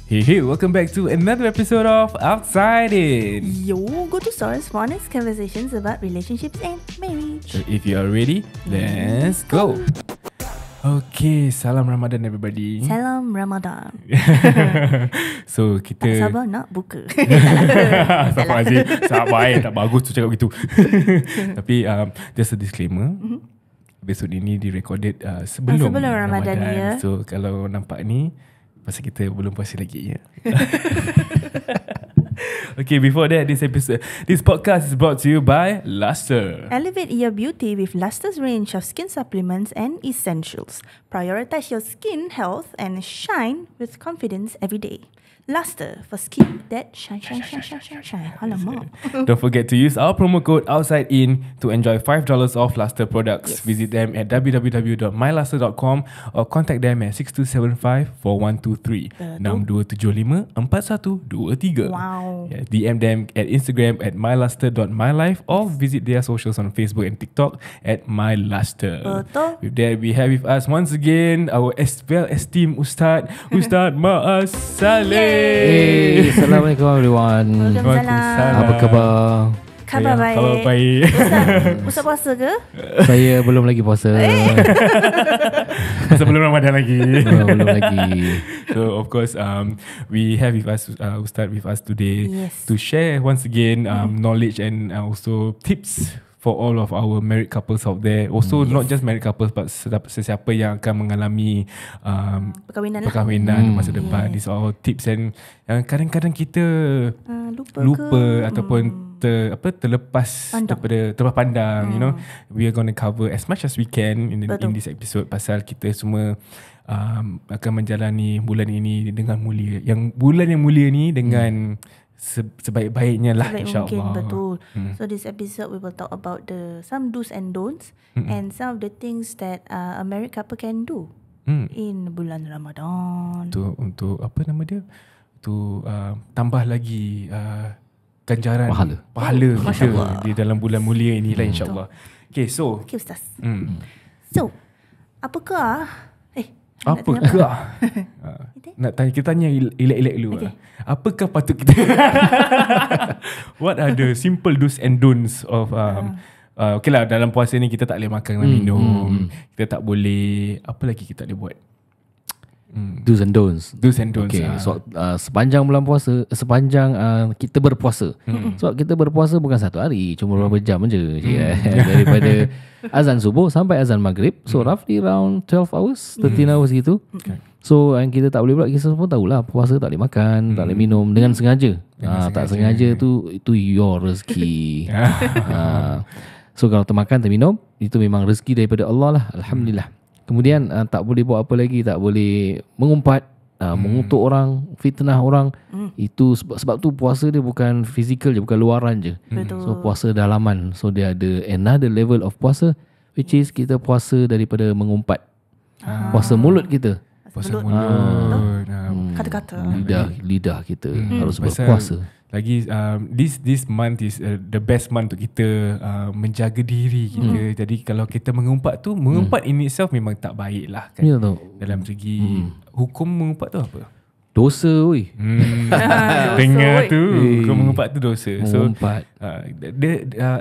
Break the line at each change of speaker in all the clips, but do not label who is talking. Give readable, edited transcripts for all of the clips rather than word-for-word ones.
Hey, welcome back to another episode of Outside In.
Yo, go to source for honest conversations about relationships and marriage.
So if you are ready, let's go. Okay, salam Ramadan everybody.
Salam Ramadan.
So kita
Tak sabar nak buka.
Sabar Aziz, sabar tak bagus tu cakap gitu. Tapi just a disclaimer, episode ini direcorded sebelum
Ramadan ya.
So kalau nampak ni pasal kita belum puasa lagi ya. Okay, before that, this podcast is brought to you by Luster.
Elevate your beauty with Luster's range of skin supplements and essentials. Prioritize your skin health and shine with confidence every day. Luster for skin that shine. Alamak.
Don't forget to use our promo code OUTSIDEIN to enjoy $5 off Luster products.
Yes.
Visit them at www.myluster.com or contact them at 6275-4123 6275-4123.
Wow.
Yeah, DM them at Instagram at myluster.mylife or visit their socials on Facebook and TikTok at myluster.
Betul.
With that, we have with us once again our well-esteemed Ustaz Maaz Saleh.
Hey, Assalamualaikum everyone.
Waalaikumsalam.
Apa khabar?
Khabar baik.
Khabar baik.
Ustaz puasa ke?
Saya belum lagi puasa.
Sebelum Ramadan lagi.
Belum lagi.
So of course we have with us Ustaz with us today
Yes.
to share once again knowledge and also tips for all of our married couples out there. Also not just married couples but sesiapa yang akan mengalami perkahwinan di masa depan. These are all tips and kadang-kadang kita lupa ataupun terlepas terpandang. You know, we are going to cover as much as we can in this episode pasal kita semua akan menjalani bulan ini dengan mulia. Yang bulan yang mulia ni dengan sebaik-baiknya lah, insyaAllah.
Betul. So this episode we will talk about some do's and don'ts and some of the things that a married couple can do in bulan Ramadan.
Untuk apa nama dia? Untuk tambah lagi ganjaran pahala kita di dalam bulan mulia inilah, insyaAllah. Okay, so
Okay, Ustaz. So, apakah nak tanya, kita tanya
elak-elak dulu. Okay. Apakah patut kita what are the simple do's and don'ts of okay lah, dalam puasa ni kita tak boleh makan dan minum. Kita tak boleh, apa lagi kita tak boleh buat?
Do's and don'ts.
Okay,
so sepanjang bulan puasa, sepanjang kita berpuasa. Sebab kita berpuasa bukan satu hari, cuma beberapa jam je. Daripada azan subuh sampai azan maghrib. So roughly around 12 hours, 13 hours gitu. So yang kita tak boleh buat, kita semua tahulah puasa tak boleh makan, tak boleh minum dengan sengaja. Tak sengaja tu itu your rezeki. So kalau termakan, terminum, itu memang rezeki daripada Allah lah. Alhamdulillah. Kemudian tak boleh buat apa lagi, tak boleh mengumpat, mengutuk orang, fitnah orang. Itu sebab tu puasa dia bukan fizikal je, bukan luaran je. So puasa dalaman. So dia ada another level of puasa, which is kita puasa daripada mengumpat. Puasa mulut kita.
Puasa mulut.
Kata-kata.
Lidah kita harus berpuasa.
Lagi this month is the best month untuk kita menjaga diri kita. Jadi kalau kita mengumpat in itself memang tak baik lah kan. Dalam segi hukum mengumpat tu apa?
Dosa weh.
Dengar tu, kau mengumpat tu dosa.
Mengumpat.
So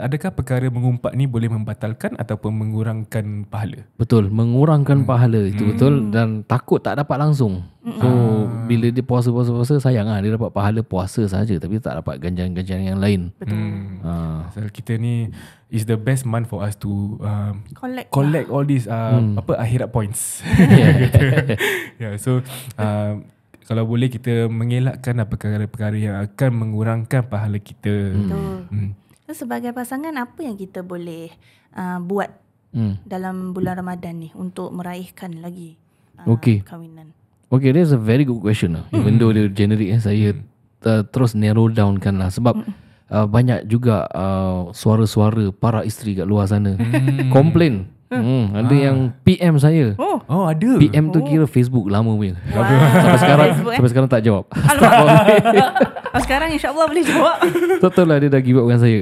adakah perkara mengumpat ni boleh membatalkan ataupun mengurangkan pahala?
Betul, mengurangkan pahala itu betul, dan takut tak dapat langsung. So bila dia puasa sayang dia dapat pahala puasa saja tapi tak dapat ganjaran-ganjaran yang lain.
Betul.
Pasal kita ni is the best month for us to collect all these akhirat points. So kalau boleh kita mengelakkan perkara-perkara yang akan mengurangkan pahala kita.
So, sebagai pasangan, apa yang kita boleh buat dalam bulan Ramadan ni untuk meraihkan lagi kahwinan?
Okay, that's a very good question. Even though dia generic, saya terus narrow down kan lah. Sebab banyak juga suara-suara para isteri kat luar sana komplain. Ada yang PM saya.
Oh, ada.
PM tu kira Facebook lama punya. Sampai sekarang tak jawab.
Sekarang insyaAllah boleh jawab.
Betul lah, dia dah give up dengan saya.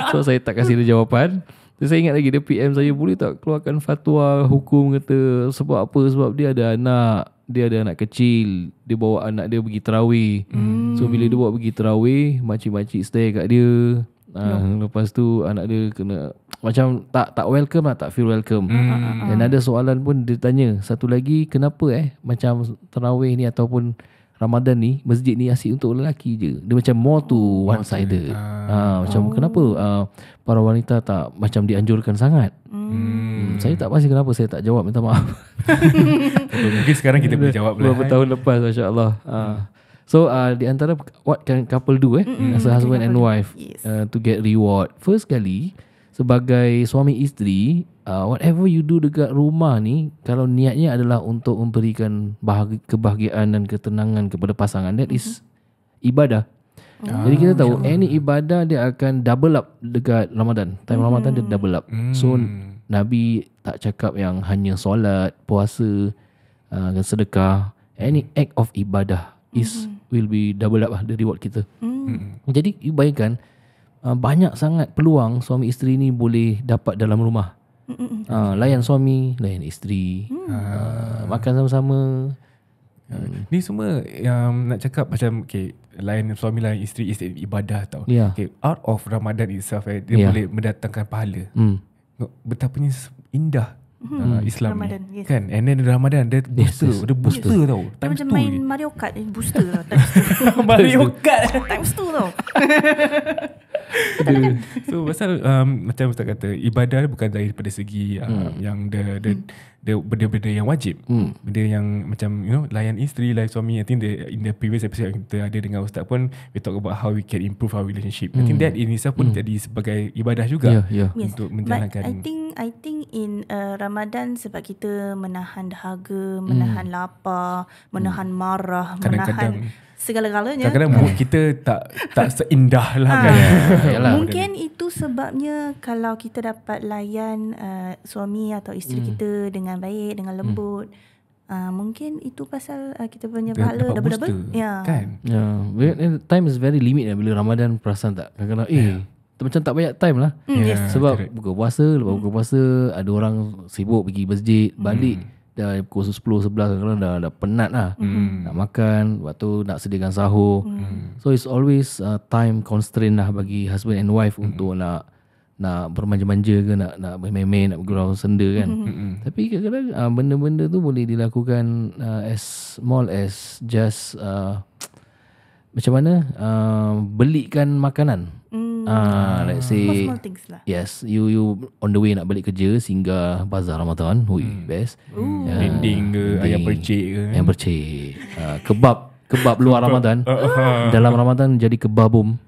So saya tak kasih dia jawapan. Saya ingat lagi dia PM saya, boleh tak keluarkan fatwa hukum, kata sebab apa, sebab dia ada anak kecil, dia bawa anak dia pergi tarawih. So bila dia bawa pergi tarawih, makcik-makcik stay kat dia. Lepas tu anak dia kena macam tak welcome lah, tak feel welcome. Dan ada soalan pun dia tanya satu lagi, kenapa macam tarawih ni ataupun Ramadan ni, masjid ni asyik untuk lelaki je. Dia macam more to one sided. Macam kenapa para wanita tak macam dianjurkan sangat. Saya tak pasti kenapa saya tak jawab, minta maaf.
Mungkin sekarang kita boleh jawab lah.
Berapa tahun lepas, masya-Allah. So di antara what can couple do as a husband and wife to get reward. First kali sebagai suami isteri, whatever you do dekat rumah ni, kalau niatnya adalah untuk memberikan kebahagiaan dan ketenangan kepada pasangan, that is ibadah. Jadi kita tahu any ibadah dia akan double up dekat Ramadan. Time Ramadan dia double up. So Nabi tak cakap yang hanya solat, puasa, dan sedekah. Any act of ibadah will be double up the reward kita. Jadi you bayangkan banyak sangat peluang suami isteri ni boleh dapat dalam rumah. Layan suami, layan isteri, makan sama-sama.
Ni semua yang nak cakap macam layan suami, layan isteri ibadah tau. Out of Ramadan itself dia boleh mendatangkan pahala. Betapanya indah Islam
Ramadan,
ni kan. And then Ramadan dia booster, tau.
Dia macam main Mario Kart, booster tau.
Mario Kart
times 2 tau.
So pasal macam Ustaz kata, ibadah bukan daripada segi yang benda-benda yang wajib, benda yang macam layan isteri, layan suami. I think in the previous episode yang kita ada dengan Ustaz pun, we talk about how we can improve our relationship. I think that in itself pun jadi sebagai ibadah juga untuk menjalankan.
But I think in Ramadan, sebab kita menahan dahaga, menahan lapar, menahan marah, menahan segala-galanya.
Kadang-kadang mood kita tak seindah lah kan.
Mungkin itu sebabnya kalau kita dapat layan suami atau isteri kita dengan baik, dengan lembut, mungkin itu pasal kita punya pahala double-double.
Kan?
Time is very limit bila Ramadan, perasan tak? Kadang-kadang macam tak banyak time lah. Sebab buka puasa, lepas buka puasa ada orang sibuk pergi masjid, balik dah pukul 10, 11, kadang-kadang dah penat lah. Nak makan, lepas tu nak sediakan sahur. So it's always time constraint lah bagi husband and wife untuk nak bermanja-manja ke, nak main-main, nak bergurau senda kan. Tapi kadang-kadang benda-benda tu boleh dilakukan as small as just macam mana belikan makanan. Let's say
small things lah.
Yes, you on the way nak balik kerja, singgah bazar Ramadan, best.
Dinding ke, ayam percik ke.
Ayam percik, kebab luar Ramadan. Dalam Ramadan jadi kebabum.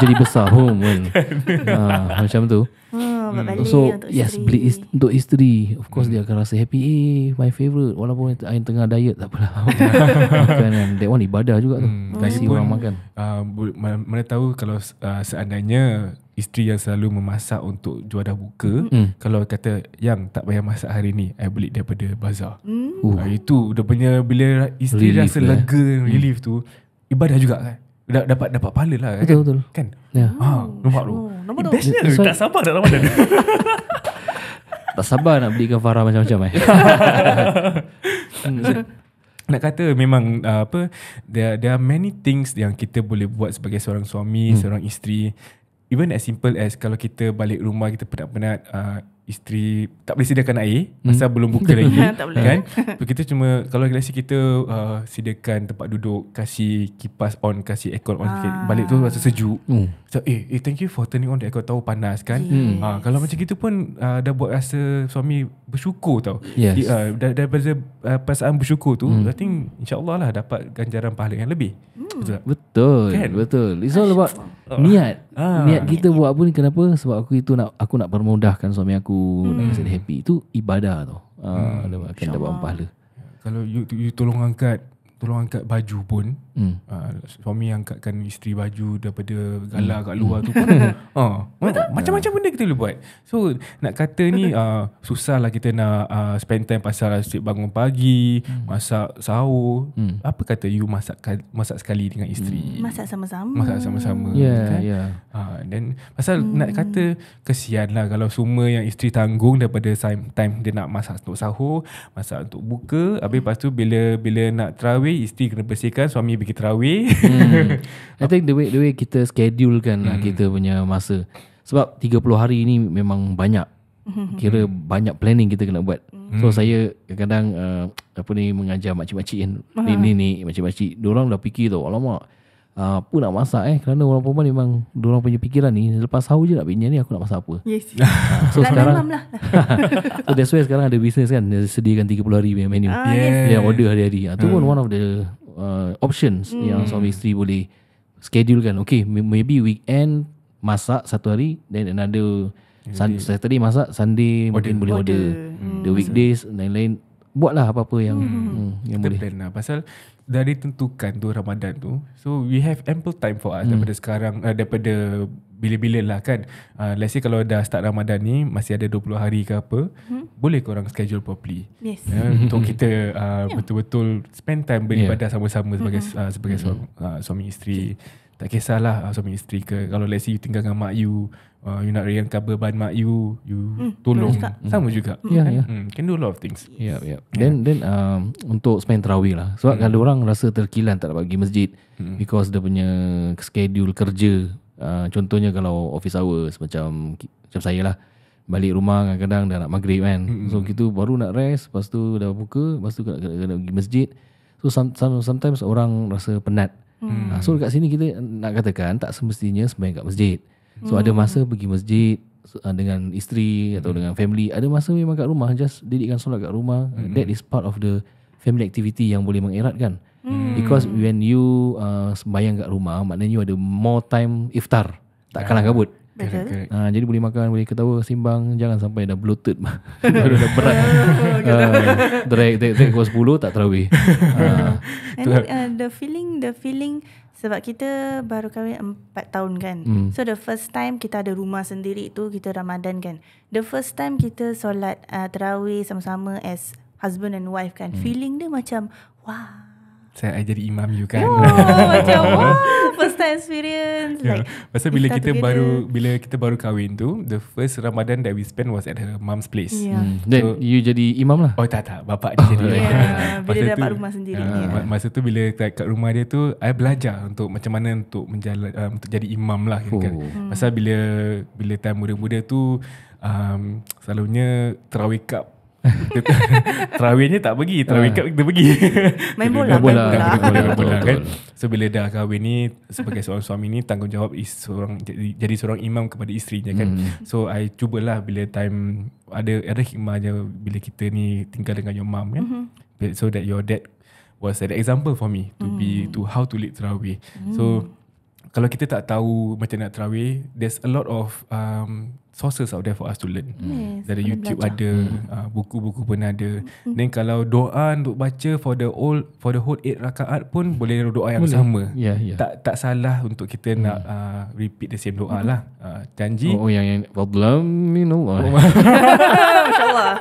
Jadi besar kan. Macam tu. So yes, beli untuk isteri. Of course dia akan rasa happy. My favourite. Walaupun I tengah diet, tak apalah. Makan that one ibadah juga tu. Kasi orang makan.
Mana tahu kalau seandainya isteri yang selalu memasak untuk juadah buka, kalau kata yang tak payah masak hari ni, I beli daripada bazar. Itu dia punya, bila isteri relief rasa lega, relief tu, ibadah juga kan. Dapat pahala lah.
Betul.
Kan?
Nampak
tu.
Bestnya.
Tak sabar nak Ramadan.
Tak sabar nak belikan Farah macam-macam.
Nak kata memang there are many things yang kita boleh buat sebagai seorang suami, seorang isteri. Even as simple as kalau kita balik rumah, kita penat-penat, isteri tak boleh sediakan air pasal belum buka lagi kan. Kita cuma, kalau let's say kita sediakan tempat duduk, kasih kipas on, kasih aircon on sikit, balik tu rasa sejuk. So thank you for turning on the aircon, tahu panas kan. Kalau macam gitu pun dah buat rasa suami bersyukur tau. Daripada perasaan bersyukur tu, I think insyaAllah lah dapat ganjaran pahala yang lebih.
Betul kan? Betul. It's all about niat. Niat kita buat apa ni, kenapa? Sebab aku nak permudahkan suami aku, nak rasa dia happy. Itu ibadah tau. Dia akan dapat pahala.
Kalau you tolong angkat baju pun, Suami angkatkan isteri baju daripada galah kat luar tu pun macam-macam benda kita boleh buat. So nak kata ni susah lah kita nak spend time pasal asyik bangun pagi, masak sahur. Apa kata you masak sekali dengan isteri,
masak sama-sama
dan pasal nak kata kesian lah kalau semua yang isteri tanggung daripada time dia nak masak untuk sahur, masak untuk buka, habis lepas tu bila nak tarawih, isteri kena bersihkan, suami pergi tarawih.
I think the way kita schedule kan kita punya masa. Sebab 30 hari ni memang banyak. Kira banyak planning kita kena buat. So saya kadang-kadang mengajar makcik-makcik kan, ni makcik-makcik, diorang dah fikir tau, alamak, apa nak masak kerana orang perempuan memang diorang punya fikiran ni lepas sahur je nak bini ni aku nak masak apa.
Yes.
So sekarang so that's why sekarang ada business kan, dia sediakan 30 hari punya menu. Yang order hari-hari. Itu pun one of the options yang suami isteri boleh schedule kan. Okay, maybe weekend masak satu hari, then another Saturday masak, Sunday mungkin boleh order. The weekdays lain-lain buatlah apa-apa yang boleh.
Plan lah. Pasal dah ditentukan tu Ramadan tu, so we have ample time for us daripada sekarang, daripada bila-bila lah kan. Let's say kalau dah start Ramadan ni masih ada 20 hari ke apa, boleh korang schedule properly.
Yes.
Untuk kita betul-betul spend time beribadah sama-sama sebagai suami isteri. Tak kisahlah suami isteri ke, kalau let's say you tinggal dengan mak you, you nak ringankan beban mak you tolong sama juga. Can do a lot of things.
Then untuk spend tarawih lah. Sebab kalau orang rasa terkilan tak dapat pergi masjid because dia punya schedule kerja, contohnya kalau office hours macam saya lah, balik rumah kadang-kadang dah nak maghrib kan. So kita baru nak rest, lepas tu dah buka, lepas tu kena pergi masjid. So sometimes orang rasa penat. So dekat sini kita nak katakan tak semestinya sembahyang kat masjid. So ada masa pergi masjid dengan isteri atau dengan family, ada masa memang kat rumah, just didikkan solat kat rumah. That is part of the family activity yang boleh mengeratkan. Because when you sembahyang kat rumah, maknanya you ada more time iftar, tak kalah kabut.
Betul.
Jadi boleh makan, boleh ketawa, simbang, jangan sampai dah bloated dah berat. Drag pukul 10 tak tarawih.
And the feeling sebab kita baru kahwin 4 tahun kan. So the first time kita ada rumah sendiri tu, kita Ramadan kan. The first time kita solat tarawih sama-sama as husband and wife kan. Feeling dia macam wah,
saya jadi imam you kan.
Macam wah, first time experience.
Pasal bila kita baru kahwin tu, the first Ramadan that we spent was at her mom's place.
Then you jadi imam lah?
Oh tak, bapak dia jadi.
Bila dia dapat rumah sendiri.
Masa tu bila kat rumah dia tu, I belajar untuk macam mana untuk untuk jadi imam lah kan. Pasal bila time muda-muda tu, selalunya tarawih cup, tarawihnya tak pergi, tarawih cup kita pergi
main bola
kan. So bila dah kahwin ni, sebagai seorang suami ni, tanggungjawab jadi seorang imam kepada isterinya kan. So I cubalah bila time ada hikmahnya bila kita ni tinggal dengan your mom kan, so that your dad was an example for me to how to lead tarawih. So kalau kita tak tahu macam nak tarawih, there's a lot of sources out there for us to learn. Dari YouTube ada, buku-buku pun ada. Then kalau doa untuk baca for the whole 8 rakaat pun boleh doa yang sama. Tak salah untuk kita nak repeat the same doa lah. Janji.
Yang fadlan minallah.
Masya-Allah.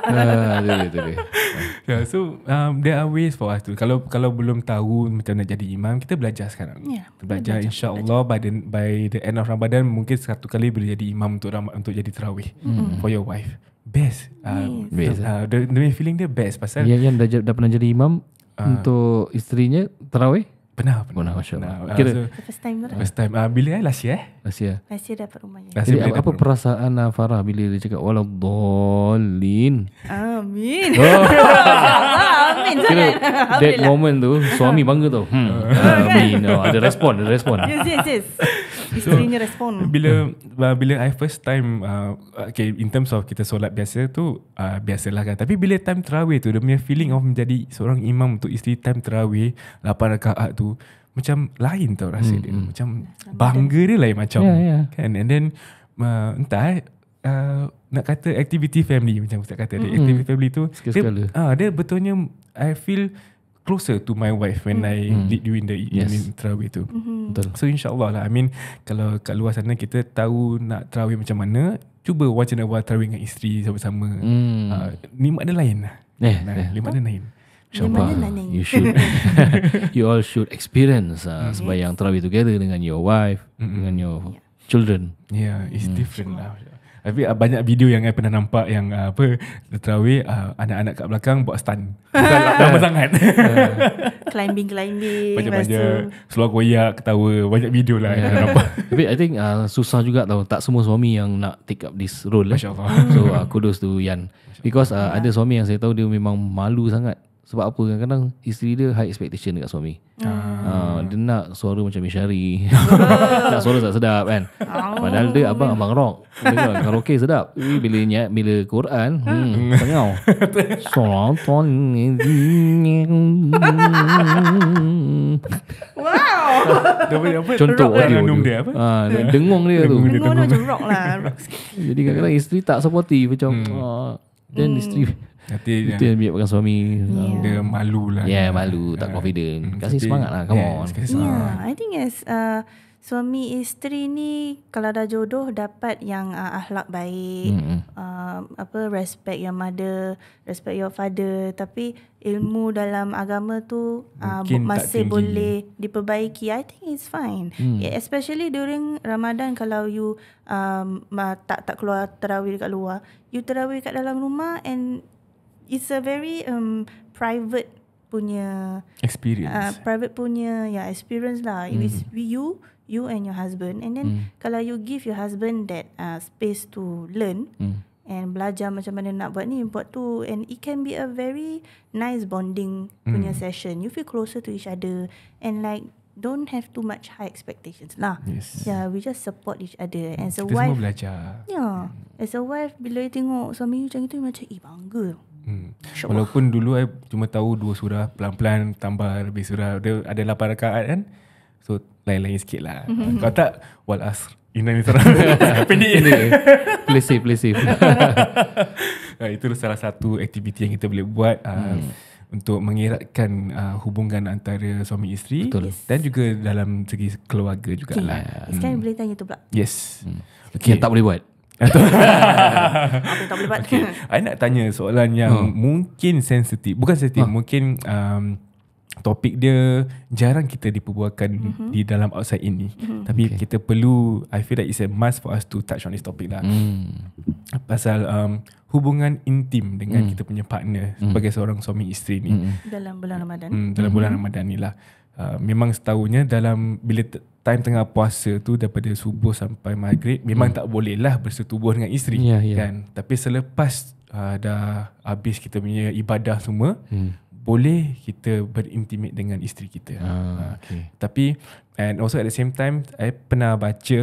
So there are ways for us to. Kalau belum tahu macam nak jadi imam, kita belajar sekarang. Belajar, insya-Allah by the end of Ramadan mungkin satu kali boleh jadi imam untuk jadi tarawih for your wife. Best. The feeling dia best pasal
yang dah pernah jadi imam untuk isterinya tarawih.
Pernah
Masya-Allah.
Kira first time
bila last year
dapat rumahnya.
Jadi apa perasaan Farah bila dia cakap waladdallin?
Amin. Amin
sangat. That moment tu suami bangga tau. Amin. Ada respon.
Yes. Isterinya respon.
Bila I first time okay, in terms of kita solat biasa tu biasalah kan. Tapi bila time tarawih tu, dia punya feeling of menjadi seorang imam untuk isteri time tarawih 8 rakaat tu macam lain tau rasa dia. Macam bangga dia lain macam kan. And then entah nak kata activity family macam Ustaz kata dia. Activity family tu dia betulnya I feel closer to my wife when I lead you in the in tarawih tu.
Betul.
So insyaAllah lah, I mean kalau kat luar sana kita tahu nak tarawih macam mana, cuba watch and watch tarawih dengan isteri sama-sama. Nikmat dia lain lah. Nikmat dia lain.
InsyaAllah you should you all should experience sembahyang tarawih together dengan your wife, dengan your children.
Yeah, it's different lah. Tapi banyak video yang saya pernah nampak yang tarawih, anak-anak kat belakang buat stand. Lama sangat.
Climbing.
Banyak-banyak seluar koyak, ketawa. Banyak video lah yang saya nampak.
Tapi I think susah juga tau. Tak semua suami yang nak take up this role.
Masya Allah.
So kudos to Yan. Because ada suami yang saya tahu dia memang malu sangat. Sebab apa? Kadang-kadang isteri dia high expectation dekat suami. Dia nak suara macam Misyari. Nak suara tak sedap kan. Padahal dia abang rock. Dia karaoke sedap. Bila Quran, tengau.
Wow.
Contoh audio
dia apa?
Dengung dia tu.
Dengung dia macam rock lah.
Jadi kadang-kadang isteri tak supportive macam dan isteri itu yang biarkan suami
dia malu lah.
Malu, tak confident. Kasih semangat lah, come on.
I think as suami isteri ni kalau dah jodoh dapat yang akhlak baik, respect your mother, respect your father, tapi ilmu dalam agama tu masih boleh diperbaiki. I think it's fine. Especially during Ramadan, kalau you tak keluar tarawih dekat luar, you tarawih kat dalam rumah, and it's a very private punya
experience.
Experience lah. It's you and your husband, and then kalau you give your husband that space to learn and belajar macam mana nak buat ni, buat tu, and it can be a very nice bonding punya session. You feel closer to each other, and like don't have too much high expectations lah. Yeah, we just support each other. And as a wife,
semua belajar.
Yeah, as a wife, bila you tengok suami you macam itu, macam bangga.
Walaupun dulu I cuma tahu 2 surah, pelan-pelan tambah lebih surah. Dia ada 8 rakaat kan. So lain-lain sikit lah. Kalau tak wal asr ini surah pendek.
Play safe.
Itu salah satu aktiviti yang kita boleh buat untuk mengeratkan hubungan antara suami isteri.
Betul.
Dan juga dalam segi keluarga jugalah.
Sekarang boleh tanya tu pula.
Yes.
Yang tak boleh buat.
Apa tak boleh buat?
I nak tanya soalan yang mungkin sensitif. Bukan sensitif, mungkin topik dia jarang kita diperbualkan di dalam outside ini. Tapi kita perlu, I feel that it's a must for us to touch on this topic lah. Pasal hubungan intim dengan kita punya partner sebagai seorang suami isteri ni.
Dalam bulan Ramadan.
Dalam bulan Ramadan ni lah. Memang setahunya dalam bila time tengah puasa tu, daripada subuh sampai maghrib, memang tak boleh lah bersetubuh dengan isteri kan. Tapi selepas dah habis kita punya ibadah semua, boleh kita berintimate dengan isteri kita. Tapi and also at the same time, I pernah baca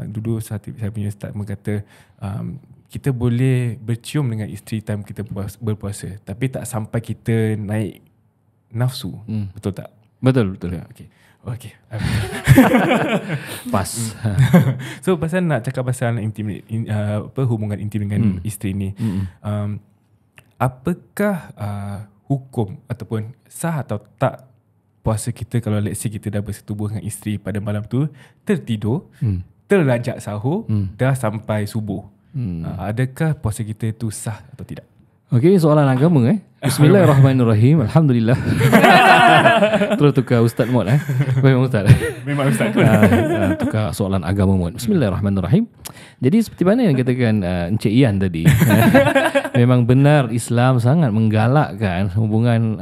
dulu saya punya ustaz berkata, kita boleh bercium dengan isteri time kita berpuasa, tapi tak sampai kita naik nafsu. Betul tak?
Betul.
Okay.
Pas.
So pasal nak cakap pasal hubungan intim dengan isteri ni, apakah hukum ataupun sah atau tak puasa kita kalau let's say kita dah bersetubuh dengan isteri pada malam tu, tertidur, terlajak sahur, dah sampai subuh, adakah puasa kita tu sah atau tidak?
Okey, soalan agama Bismillahirrahmanirrahim. Alhamdulillah. Terus tukar Ustaz Mod Memang Ustaz.
Memang Ustaz.
Tukar soalan agama Mod. Bismillahirrahmanirrahim. Jadi seperti mana yang katakan Encik Ian tadi, memang benar Islam sangat menggalakkan hubungan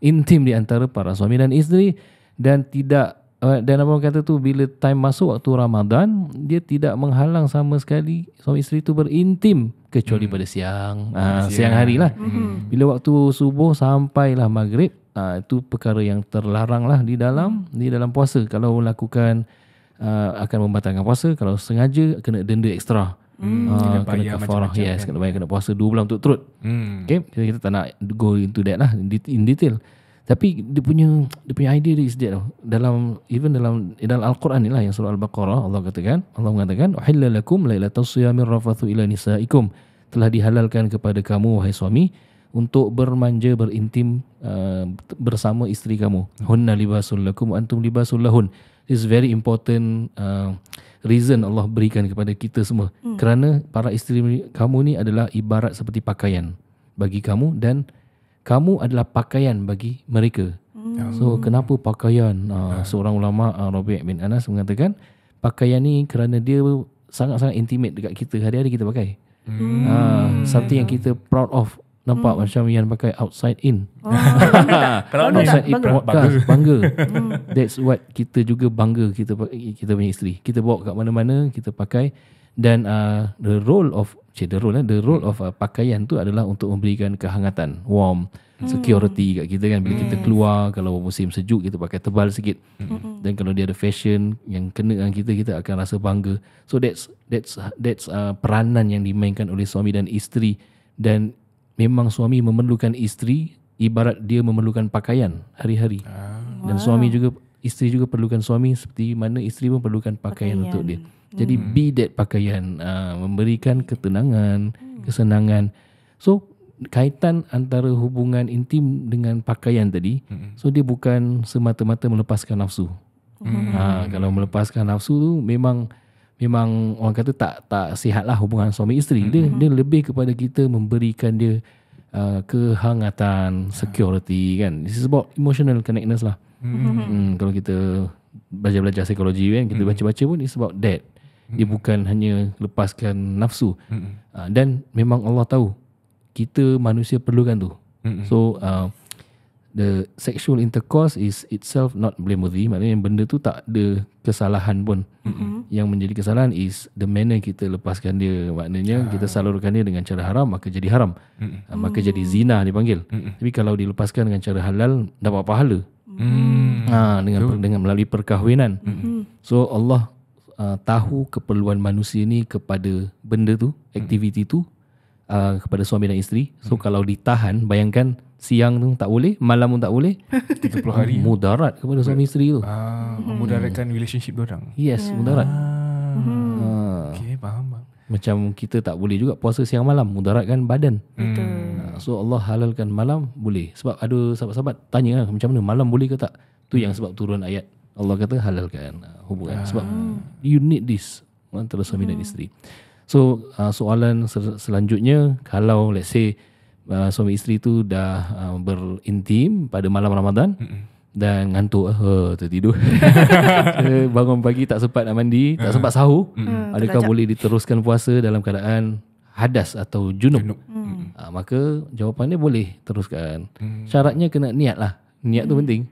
intim di antara para suami dan isteri, dan tidak dan apa kata tu, bila time masuk waktu Ramadan, dia tidak menghalang sama sekali suami isteri tu berintim, kecuali pada siang hari lah. Bila waktu subuh sampailah maghrib, itu perkara yang terlarang lah di dalam puasa. Kalau lakukan akan membatalkan puasa. Kalau sengaja kena denda ekstra. Kena kafarah, kena bayar, kena puasa 2 bulan turut-turut. Okay, kita tak nak go into that lah in detail. Tapi dia punya idea dia is that dalam Al-Quran ni lah, yang surah Al-Baqarah, Allah mengatakan uhilla lakum lailatas siyamir rafathu ila nisaikum, telah dihalalkan kepada kamu wahai suami untuk bermanja, berintim bersama isteri kamu. Hunna libasul lakum wa antum libasul lahun. This is very important reason Allah berikan kepada kita semua. Kerana para isteri kamu ni adalah ibarat seperti pakaian bagi kamu dan kamu adalah pakaian bagi mereka. So kenapa pakaian? Seorang ulama Rabi' bin Anas mengatakan pakaian ni kerana dia sangat-sangat intimate dekat kita. Hari-hari kita pakai. Something yang kita proud of. Nampak macam yang pakai outside in.
Kalau
outside in podcast, bangga. That's what kita juga bangga kita punya isteri. Kita bawa kat mana-mana, kita pakai. Dan the role of pakaian tu adalah untuk memberikan kehangatan, warm, security kat kita kan. Bila kita keluar, kalau musim sejuk kita pakai tebal sikit. Dan kalau dia ada fashion yang kena dengan kita akan rasa bangga. So that's peranan yang dimainkan oleh suami dan isteri. Dan memang suami memerlukan isteri ibarat dia memerlukan pakaian hari-hari. Dan isteri juga perlukan suami seperti mana isteri pun perlukan pakaian untuk dia. Jadi be that pakaian, memberikan ketenangan, kesenangan. So kaitan antara hubungan intim dengan pakaian tadi, so dia bukan semata-mata melepaskan nafsu. Kalau melepaskan nafsu tu memang orang kata tak sihatlah hubungan suami isteri. Dia lebih kepada kita memberikan dia kehangatan, security kan. This is about emotional connectedness lah. Kalau kita belajar psikologi kan, kita baca-baca pun it's about that. Dia bukan hanya lepaskan nafsu. Dan memang Allah tahu kita manusia perlukan tu. So the sexual intercourse is itself not blameworthy. Maknanya benda tu tak ada kesalahan pun. Yang menjadi kesalahan is the manner kita lepaskan dia. Maknanya kita salurkan dia dengan cara haram, maka jadi haram. Maka jadi zina dipanggil. Tapi kalau dilepaskan dengan cara halal, dapat pahala. Dengan melalui perkahwinan. So Allah tahu keperluan manusia ni kepada benda tu, aktiviti tu, kepada suami dan isteri. So kalau ditahan, bayangkan siang tu tak boleh, malam pun tak boleh,
30 hari
mudarat kepada suami isteri tu.
Memudaratkan relationship diorang.
Yes, mudarat.
Okay, faham.
Macam kita tak boleh juga puasa siang malam, mudaratkan badan. So Allah halalkan malam boleh. Sebab ada sahabat-sahabat tanya macam mana malam boleh ke tak? Tu yang sebab turun ayat Allah kata halalkan hubungan. Sebab you need this antara suami dan isteri. So soalan selanjutnya, kalau let's say suami isteri tu dah berintim pada malam Ramadan dan ngantuk, tertidur, bangun pagi tak sempat nak mandi, tak sempat sahur, adakah boleh diteruskan puasa dalam keadaan hadas atau junub? Maka jawapannya boleh teruskan. Syaratnya kena niat lah. Niat tu penting.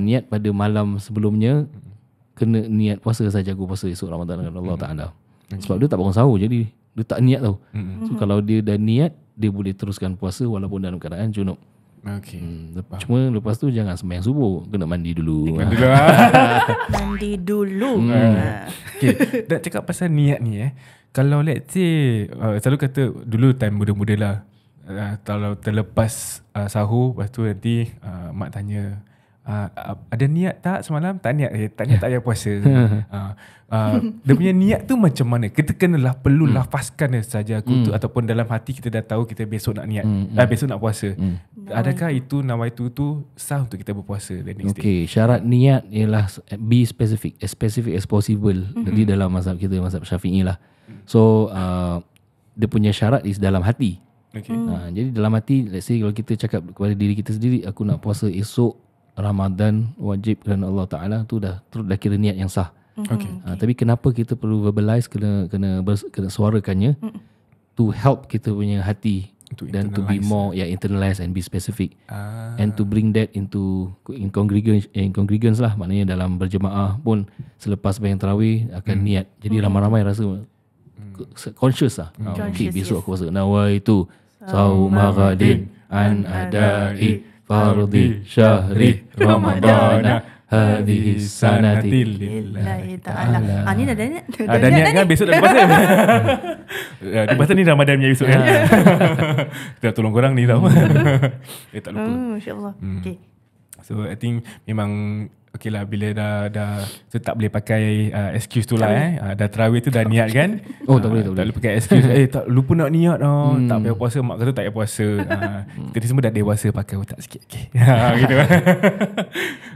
Niat pada malam sebelumnya, kena niat puasa saja, aku puasa esok Ramadan dengan Allah Ta'ala. Sebab dia tak bangun sahur, jadi dia tak niat tau. So kalau dia dah niat, dia boleh teruskan puasa walaupun dalam keadaan junub. Cuma lepas tu jangan sembahyang subuh, kena mandi dulu.
Mandi dulu.
Okay. Nak cakap pasal niat ni kalau let's say selalu kata dulu time muda-muda lah, kalau terlepas sahur, lepas tu nanti mak tanya, ada niat tak semalam? Tak niat, tak payah puasa. Dia punya niat tu macam mana? Kita perlu lafazkan saja aku tu, ataupun dalam hati kita dah tahu kita besok nak niat, besok nak puasa. Adakah itu nawaitu tu sah untuk kita berpuasa the next day?
Okay, syarat niat ialah be specific, as specific as possible. Jadi dalam mazhab kita, mazhab Syafi'i lah. So dia punya syarat is dalam hati. Jadi dalam hati, let's say kalau kita cakap kepada diri kita sendiri, aku nak puasa esok Ramadan wajib kerana Allah Ta'ala, tu dah kira niat yang sah. Tapi kenapa kita perlu verbalize, kena suarakannya, to help kita punya hati dan to be more internalize and be specific, and to bring that into congregants lah. Maknanya dalam berjemaah pun selepas sembahyang tarawih akan niat. Jadi ramai-ramai rasa conscious lah. Okay, besok aku puasa nawaitu sauma ghadin an adai fardhi syahri ramadana hadhihi sanati
lillahi ta'ala. Ni dah niat.
Dah niat kan, besok dah puasa. Dia pasal ni Ramadan punya besok kan. Kita tolong korang ni tau. Tak lupa.
InsyaAllah. Okay.
So I think memang okay lah, bila dah so tak boleh pakai excuse tu lah dah tarawih tu dah niat kan.
Tak boleh
pakai excuse. Tak lupa nak niat tak payah puasa, mak kata tak payah puasa. Kita ni semua dah dewasa, pakai otak sikit. Gitu.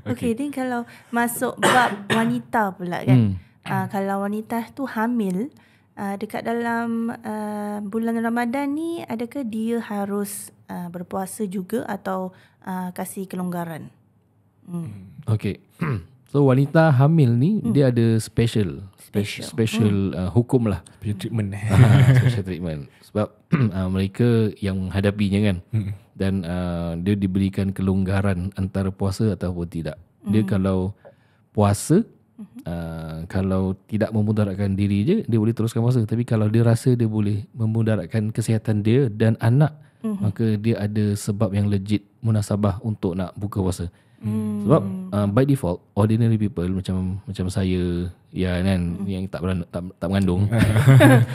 Okay, then kalau masuk bab wanita pula kan. Kalau wanita tu hamil, dekat dalam bulan Ramadan ni, adakah dia harus berpuasa juga atau kasih kelonggaran?
Okay. So wanita hamil ni dia ada special hukum lah.
Special treatment.
Special treatment. Sebab mereka yang menghadapinya kan. Dan dia diberikan kelonggaran antara puasa ataupun tidak. Dia kalau puasa, kalau tidak memudaratkan diri je, dia boleh teruskan puasa. Tapi kalau dia rasa dia boleh memudaratkan kesihatan dia dan anak, maka dia ada sebab yang legit, munasabah untuk nak buka puasa. Sebab by default ordinary people macam saya kan, yang tak mengandung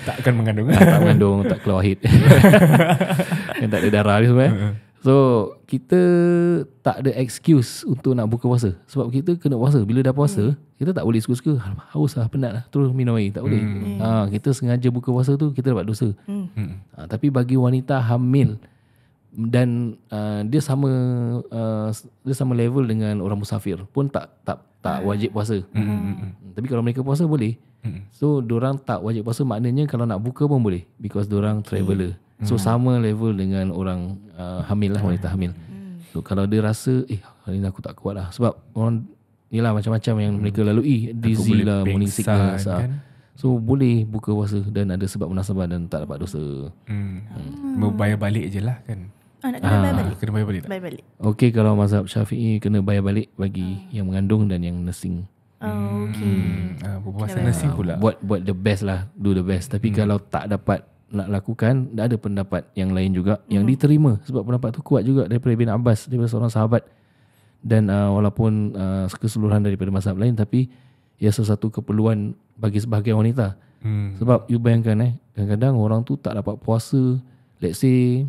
takkan mengandung
tak mengandung, tak keluar head yang tak ada darah ni semua. So kita tak ada excuse untuk nak buka puasa. Sebab kita kena puasa. Bila dah puasa, kita tak boleh suka-suka haus lah, penat lah, terus minum air. Tak boleh. Kita sengaja buka puasa tu, kita dapat dosa. Tapi bagi wanita hamil, dan dia sama level dengan orang musafir pun tak wajib puasa. Tapi kalau mereka puasa boleh. So diorang tak wajib puasa, maknanya kalau nak buka pun boleh, because diorang traveller. So sama level dengan orang hamil lah, wanita hamil. So kalau dia rasa hari ni aku tak kuat lah, sebab orang ni lah macam-macam yang mereka lalui, dizzy lah, morning sickness kan? So boleh buka puasa dan ada sebab munasabah dan tak dapat dosa.
Bayar balik je lah kan.
Nak kena bayar balik.
Kena bayar balik tak?
Bayar balik.
Okay, kalau mazhab Syafi'i kena bayar balik bagi yang mengandung dan yang nursing.
Berpuasa nursing pula.
Buat the best lah, do the best. Tapi kalau tak dapat nak lakukan, ada pendapat yang lain juga yang diterima, sebab pendapat tu kuat juga daripada Ibn Abbas, daripada seorang sahabat. Dan walaupun keseluruhan daripada mazhab lain, tapi ia sesuatu keperluan bagi sebahagian wanita. Sebab you bayangkan kadang-kadang orang tu tak dapat puasa, let's say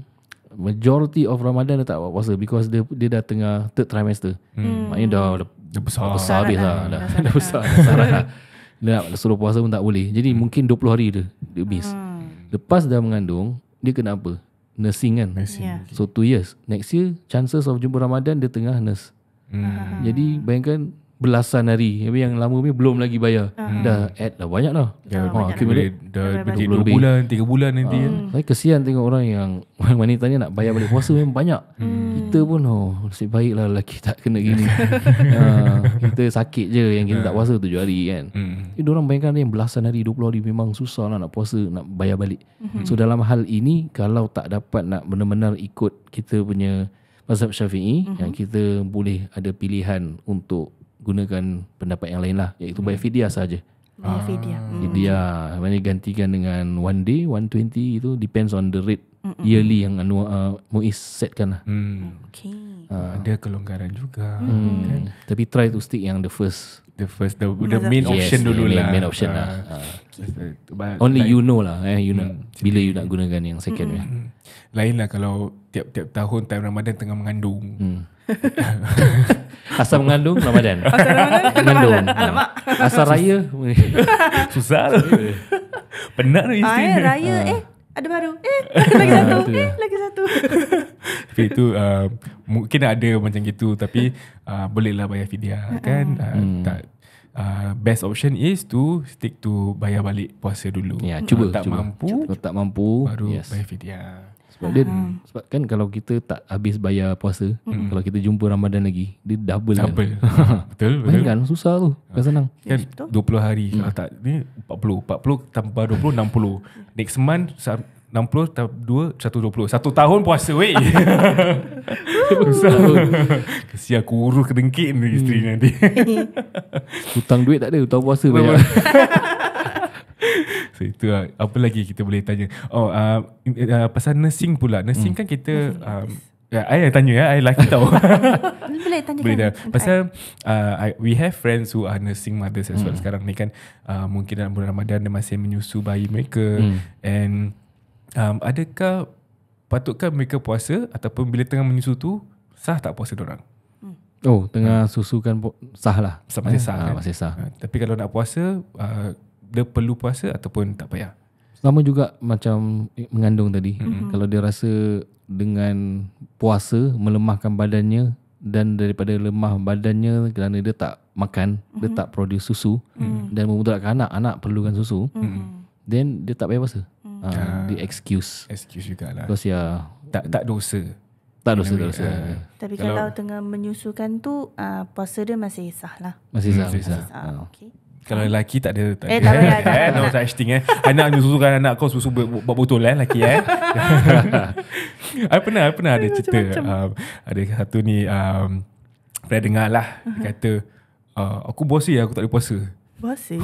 majority of Ramadan dia tak dapat puasa because dia dah tengah third trimester. Maknanya dah besar habis lah. Dah besar, dah sarat lah. Dia nak suruh puasa pun tak boleh. Jadi mungkin 20 hari dia miss. Lepas dah mengandung, dia kena apa? Nursing kan. So 2 years. Next year chances of jumpa Ramadan dia tengah nurse. Jadi bayangkan belasan hari. Tapi yang lama ni belum lagi bayar. Dah add dah banyak dah.
Dah 2 bulan, 3 bulan nanti kan.
Saya kesian tengok orang yang wanitanya nak bayar balik puasa memang banyak. Kita pun nasib baiklah lelaki tak kena gini. Kita sakit je yang kita tak puasa 7 hari kan. Jadi orang bayangkan yang belasan hari, 20 hari memang susah lah nak puasa, nak bayar balik. So dalam hal ini, kalau tak dapat nak benar-benar ikut kita punya mazhab Syafi'i, yang kita boleh ada pilihan untuk gunakan pendapat yang lain lah, iaitu bayar fidyah saja. Fidyah maknanya gantikan dengan 1 day 120, itu depends on the rate yearly yang Muiz setkan lah.
Ada kelonggaran juga kan?
Tapi try to stick yang the main
option dulu lah.
Main option lah. Only you know lah, you know bila you nak gunakan yang second ni.
Lain lah kalau tiap-tiap tahun time Ramadan tengah mengandung.
Asal mengandung Ramadan. Mengandung. Asal raya
susah lah. Penat lah isteri.
Raya ada baru. Lagi satu.
Tapi itu mungkin ada macam gitu, tapi bolehlah bayar fidyah kan. Best option is to stick to bayar balik puasa dulu.
Cuba.
Kalau tak mampu baru bayar fidyah.
Sebab kan kalau kita tak habis bayar puasa, kalau kita jumpa Ramadan lagi, dia double.
Betul.
Kan susah tu, bukan senang.
Kan 20 hari kalau tak ni 40 tambah 20 60. Next month 60 tambah 2 120. 1 tahun puasa weh. Kesian aku urus kedengkit ni isteri nanti.
Hutang duit tak ada, hutang puasa banyak.
So itu lah. Apa lagi kita boleh tanya? Pasal nursing pula. Nursing kan kita I tanya I lelaki tahu.
Boleh tanya kan.
Pasal we have friends who are nursing mothers as well. Sekarang ni kan mungkin dalam bulan Ramadan dia masih menyusu bayi mereka. And patutkah mereka puasa, ataupun bila tengah menyusu tu sah tak puasa diorang?
Tengah susu kan sah lah.
Masih sah kan?
Masih sah.
Tapi kalau nak puasa, dia perlu puasa ataupun tak payah?
Sama juga macam mengandung tadi. Kalau dia rasa dengan puasa melemahkan badannya, dan daripada lemah badannya kerana dia tak makan, dia tak produce susu, dan memudaratkan anak perlukan susu, then dia tak payah puasa. Dia excuse
jugalah.
Because
tak dosa.
Tak dosa.
Tapi kalau tengah menyusukan tu, puasa dia masih sah lah.
Masih sah.
Okay.
Kalau lelaki tak ada.
Tak payah.
No such thing. Anak menyusukan anak kau susu buat betul lelaki I pernah ada cerita. Ada satu ni pernah dengar lah. Dia kata aku bosi aku tak boleh puasa.
Bosi?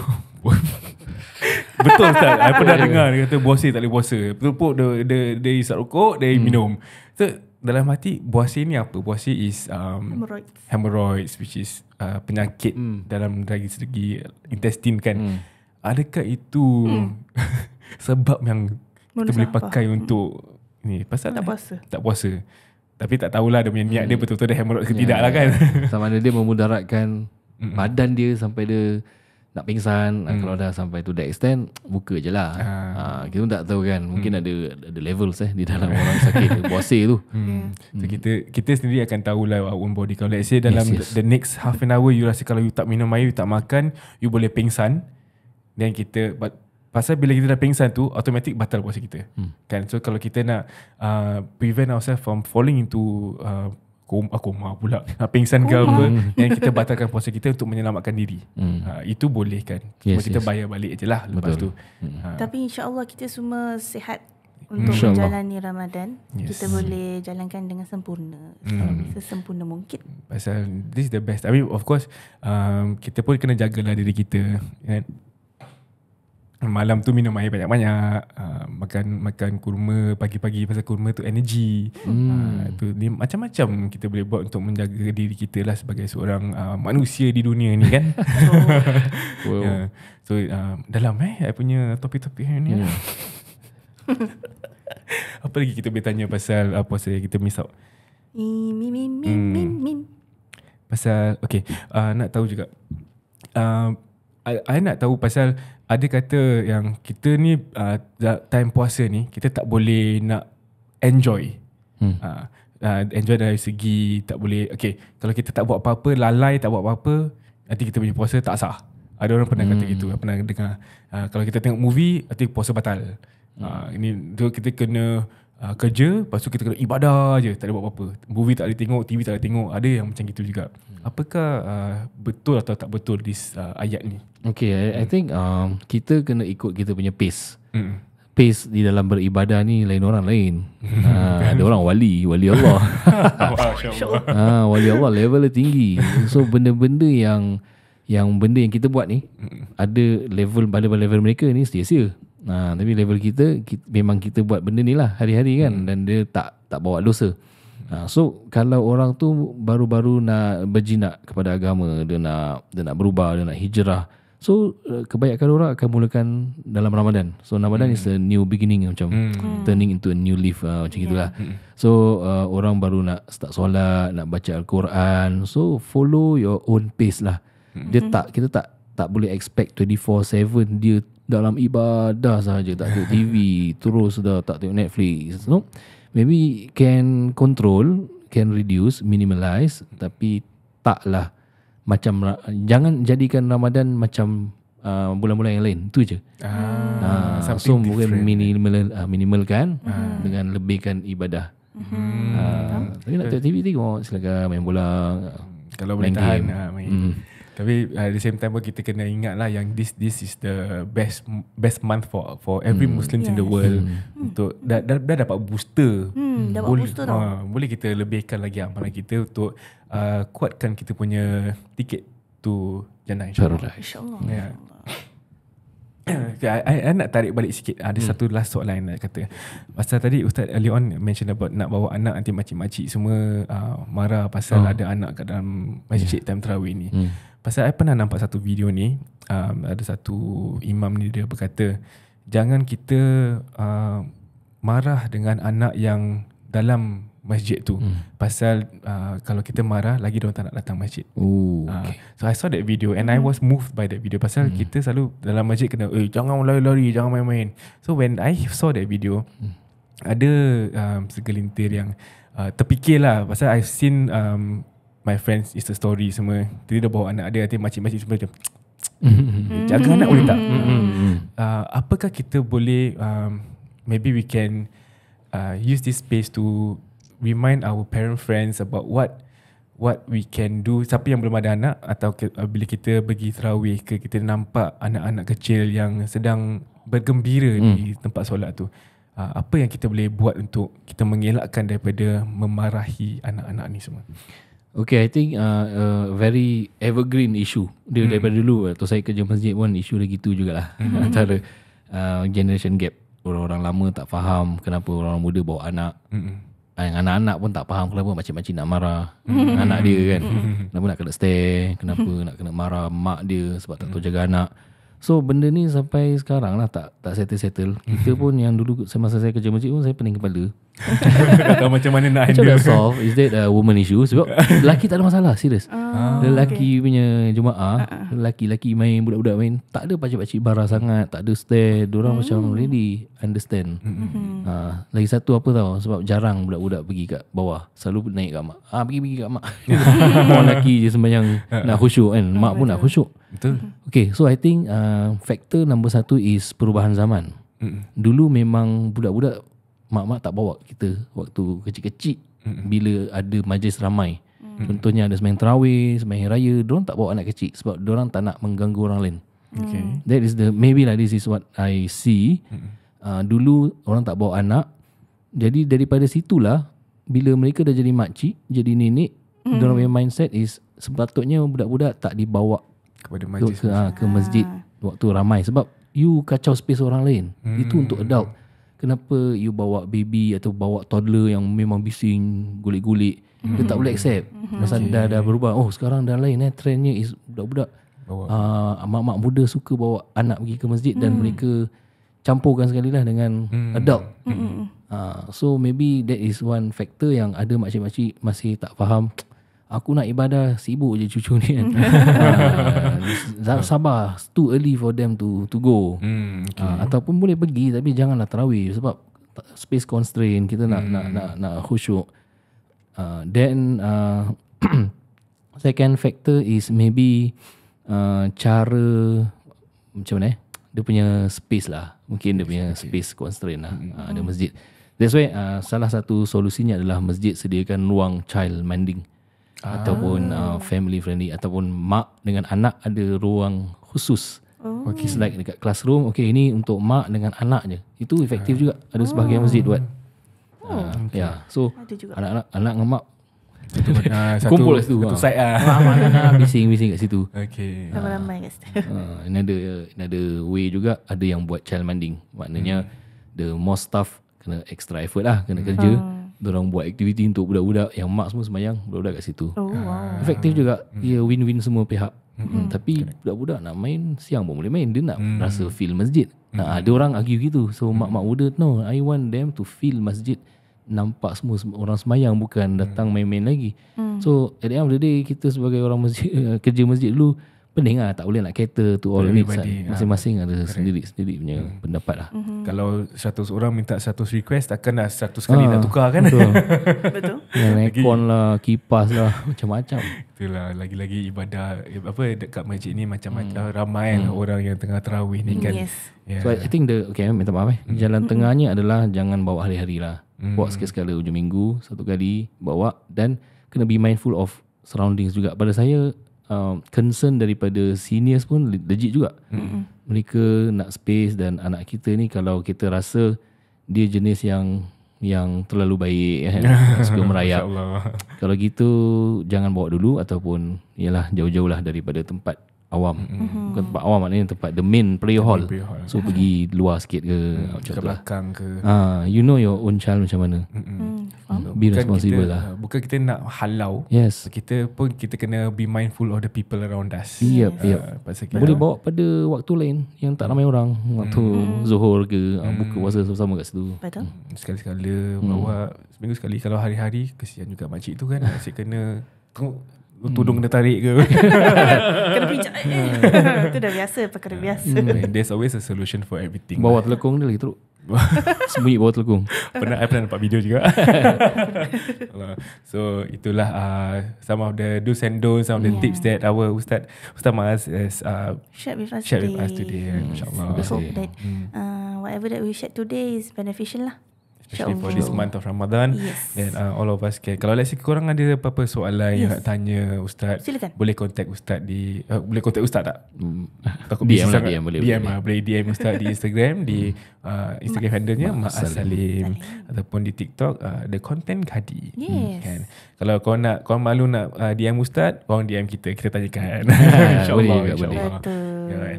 Betul Ustaz. I pernah dengar dia kata bosi tak boleh puasa. Betul dia isap rokok, dia minum. So dalam hati bosi ni apa? Bosi is hemorrhoids, which is penyakit dalam dari segi intestine kan. Adakah itu sebab yang kita boleh pakai untuk ni pasal
tak puasa?
Tak puasa. Tapi tak tahulah dia punya niat dia betul-betul dia hemorrhoid ke tidak lah kan.
Sama ada dia memudaratkan badan dia sampai dia nak pingsan. Kalau dah sampai to that extent, buka je lah. Kita pun tak tahu kan. Mungkin ada levels di dalam orang sakit puasa tu.
So kita sendiri akan tahulah our own body. Kalau let's say dalam the next half an hour you rasa kalau you tak minum air, you tak makan, you boleh pingsan. Then kita pasal bila kita dah pingsan tu, automatic batal puasa kita. Kan? So kalau kita nak prevent ourselves from falling into koma pula, pingsan ke apa, dan kita batalkan puasa kita untuk menyelamatkan diri. Itu boleh kan? Cuma kita bayar balik je lah lepas tu.
Tapi insyaAllah kita semua sihat untuk menjalani Ramadan. Kita boleh jalankan dengan sempurna, sesempurna mungkin.
Pasal this is the best. I mean of course kita pun kena jagalah diri kita kan? Malam tu minum air banyak-banyak, makan kurma pagi-pagi, pasal kurma tu energy. Tu ni macam-macam kita boleh buat untuk menjaga diri kita lah sebagai seorang manusia di dunia ni kan. So dalam I punya topik-topik ni apa lagi kita boleh tanya pasal puasa yang kita miss out? Pasal nak tahu juga, I nak tahu pasal ada kata yang kita ni time puasa ni kita tak boleh nak enjoy. Enjoy dari segi tak boleh, kalau kita tak buat apa-apa, lalai tak buat apa-apa, nanti kita punya puasa tak sah. Ada orang pernah kata gitu. Pernah dengar kalau kita tengok movie nanti puasa batal. Ini tu kita kena kerja, lepas tu kita kena ibadah je, tak ada buat apa-apa. Movie tak boleh tengok, TV tak boleh tengok. Ada yang macam gitu juga. Apakah betul atau tak betul this ayat ni?
I think kita kena ikut kita punya pace. Pace di dalam beribadah ni lain orang lain. Ada orang wali Allah. Wali Allah level dia tinggi. So benda-benda yang benda yang kita buat ni ada level, pada level mereka ni sia-sia. Tapi level kita memang kita buat benda ni lah hari-hari kan, dan dia tak bawa dosa. So kalau orang tu baru-baru nak berjinak kepada agama, dia nak berubah, dia nak hijrah, so kebanyakan orang akan mulakan dalam Ramadan. So Ramadan is a new beginning, macam turning into a new leaf, macam gitulah. So orang baru nak start solat, nak baca Al-Quran, so follow your own pace lah. Kita tak boleh expect 24/7 dia dalam ibadah sahaja, tak tengok TV terus dah, tak tengok Netflix. No, maybe can control, can reduce, minimalize, tapi taklah macam, jangan jadikan Ramadan macam bulan-bulan yang lain. Itu je. So mungkin minimalkan dengan lebihkan ibadah. Tapi nak tengok TV tengok, silakan main bola,
kalau boleh tahan main. Tapi at the same time pun kita kena ingat lah yang this is the best month for every Muslims in the world. Untuk dah dapat booster. Boleh kita lebihkan lagi amalan kita untuk kuatkan kita punya tiket to Jannah, insyaAllah. I nak tarik balik sikit. Ada satu last soalan nak kata. Pasal tadi Ustaz early on mention about nak bawa anak, nanti makcik-makcik semua marah pasal ada anak kat dalam masjid time tarawih ni. Pasal I pernah nampak satu video ni, ada satu imam ni dia berkata, jangan kita marah dengan anak yang dalam masjid tu. Pasal kalau kita marah lagi diorang tak nak datang masjid.
Okay.
So I saw that video and I was moved by that video. Pasal kita selalu dalam masjid kena jangan lari-lari, jangan main-main. So when I saw that video, ada segelintir yang terfikirlah. Pasal I've seen my friends Insta story semua, dia dah bawa anak dia, nanti makcik-makcik semua macam jaga anak boleh tak? Apakah kita boleh maybe we can use this space to remind our parent friends about what we can do. Siapa yang belum ada anak, atau bila kita pergi tarawih ke, kita nampak anak-anak kecil yang sedang bergembira di tempat solat tu, apa yang kita boleh buat untuk kita mengelakkan daripada memarahi anak-anak ni semua?
Okay, I think very evergreen issue. Dia daripada dulu atau saya kerja masjid pun isu lagi tu jugalah. Antara generation gap. Orang-orang lama tak faham kenapa orang muda bawa anak. Yang anak-anak pun tak faham kenapa makcik-makcik nak marah anak dia kan. Kenapa nak kena stare, kenapa nak kena marah mak dia sebab tak tahu jaga anak. So benda ni sampai sekarang lah tak settle-settle. Kita pun yang dulu semasa saya kerja masjid pun saya pening kepala.
Tak tahu macam mana nak
Macam
handle.
nak solve. Is that a woman issue? Sebab lelaki tak ada masalah, serius. Lelaki punya jemaah, lelaki main, budak-budak main, tak ada pakcik-pakcik barah sangat, tak ada stare. Diorang macam really understand. Lagi satu apa tahu, sebab jarang budak-budak pergi kat bawah, selalu naik kat mak. Pergi kat mak. Orang lelaki je sembahyang nak khusyuk kan. Mak pun nak khusyuk.
Betul.
Okay, so I think factor number satu is perubahan zaman. Dulu memang budak-budak, mak-mak tak bawa kita waktu kecil-kecil. Bila ada majlis ramai, contohnya ada sembahyang tarawih, sembahyang raya, diorang tak bawa anak kecil sebab diorang tak nak mengganggu orang lain.
Okay.
That is the, maybe lah this is what I see. Dulu orang tak bawa anak. Jadi daripada situlah, bila mereka dah jadi makcik, jadi nenek, diorang punya mindset is sepatutnya budak-budak tak dibawa
Kepada majlis
ke masjid waktu ramai, sebab you kacau space orang lain. Itu untuk adult. Kenapa you bawa baby atau bawa toddler yang memang bising, gulik-gulik? Dia tak boleh accept. Masa dah berubah. Oh, sekarang dah lain trendnya is budak-budak, mak-mak muda suka bawa anak pergi ke masjid dan mereka campurkan sekali lah dengan adult. So maybe that is one factor yang ada makcik-makcik masih tak faham. Aku nak ibadah, sibuk je cucu ni kan. Sabar, too early for them to go. Ataupun boleh pergi tapi janganlah tarawih sebab space constraint, kita nak khusyuk. Then second factor is maybe cara macam mana dia punya space lah. Mungkin dia punya space constraint lah. Ada masjid. That's why salah satu solusinya adalah masjid sediakan ruang child minding. Ataupun family friendly, ataupun mak dengan anak ada ruang khusus. Okay, like dekat classroom, okay ini untuk mak dengan anak je. Itu efektif juga. Ada sebahagian masjid buat. So anak-anak dengan mak kumpul kat situ.
Satu side
bising-bising kat situ.
Okay.
Ramai-ramai kat situ.
Ini ada way juga. Ada yang buat child minding. Maknanya the more staff kena extra effort lah, kena kerja. Diorang buat aktiviti untuk budak-budak yang mak semua sembahyang, budak-budak kat situ. Efektif juga. Dia win-win semua pihak. Tapi budak-budak nak main siang pun boleh main. Dia nak rasa feel masjid. Ada orang argue gitu. So mak-mak muda, no, I want them to feel masjid. Nampak semua orang sembahyang, bukan datang main-main lagi. So at the end of the day, kita sebagai orang masjid, kerja masjid dulu, pening lah, tak boleh nak cater to all needs. Masing-masing ada sendiri-sendiri punya pendapat lah.
Kalau 100 orang minta 100 request, takkan dah 100 kali nak tukar kan?
Betul.
Yang aircon lah, kipas lah, macam-macam.
Itulah, lagi-lagi ibadah dekat masjid ni macam-macam. Ramai lah orang yang tengah tarawih ni kan.
So I think minta maaf jalan tengahnya adalah jangan bawa hari-hari lah. Bawa sekali-sekala ujung minggu, satu kali bawa, dan kena be mindful of surroundings juga. Pada saya, concern daripada seniors pun legit juga. Mereka nak space, dan anak kita ni kalau kita rasa dia jenis yang terlalu baik kan, suka merayap, kalau gitu jangan bawa dulu, ataupun yalah jauh-jauh lah daripada tempat awam. Bukan tempat awam, maknanya tempat the main prayer hall. So pergi luar sikit ke,
ke belakang ke.
You know your own child macam mana. Be responsible lah.
Bukan kita nak halau.
Yes.
Kita kena be mindful of the people around us.
Yep. Boleh bawa pada waktu lain yang tak ramai orang. Waktu Zuhur ke, buka puasa sama-sama kat situ.
Betul.
Sekali-sekala bawa seminggu sekali. Kalau hari-hari kesian juga makcik tu kan. Asyik kena tudung kena tarik ke.
Kena pijak. Itu dah biasa, perkara biasa.
There's always a solution for everything.
Bawa telekung dia lagi teruk. Sembunyi bawah telekung.
I pernah nampak video juga. So itulah some of the do's and don'ts, some of the tips that our Ustaz Maaz has
shared with us
today. InsyaAllah.
We hope that whatever that we shared today is beneficial lah.
Especially for this month of Ramadan. Then all of us can, kalau let's say korang ada apa-apa soalan yang nak tanya Ustaz,
silakan.
Boleh contact Ustaz di boleh contact Ustaz tak? Takut
DM
boleh DM Ustaz di Instagram, di Instagram handle-nya Maaz Salim, ataupun di TikTok The Content Kadi. Kan? Kalau korang malu nak DM Ustaz, korang DM kita tanyakan. InsyaAllah.